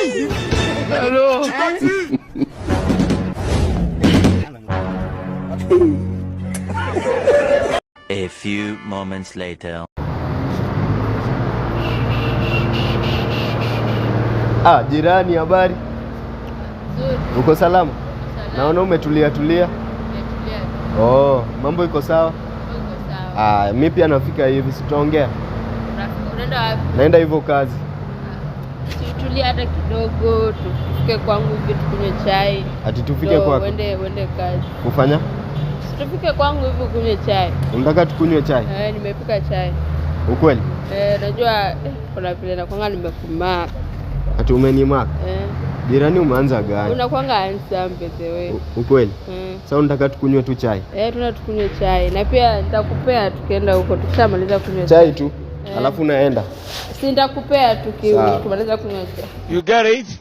Hello. A few moments later. Jirani, habari? Nzuri. Uko salama? Salama. Naona umetulia. Tulia. Mambo iko sawa? Iko sawa. Mimi pia nafika hivi, sitaongea. Unaenda wapi? Naenda hivyo kazi. Tulia hata kidogo, tufike kwangu hivi tukunywe chai. Ati tufike kwako? Wende kazi. Kufanya? Tufike kwangu hivi kunywe chai. Unataka tukunywe chai? Nimepika chai. Ukweli? Najua kuna vile na kwanga nimekumaa. Ati umenimaka? Jirani, umeanza gani? Unakwanga handsome by the way. Ukweli? Sasa unataka tukunywe tu chai? Tunywe chai. Na pia nitakupea tukienda huko tukishamaliza kunywa chai tu. Alafu naenda. Si nitakupea tukimaliza kunywa chai. You get it?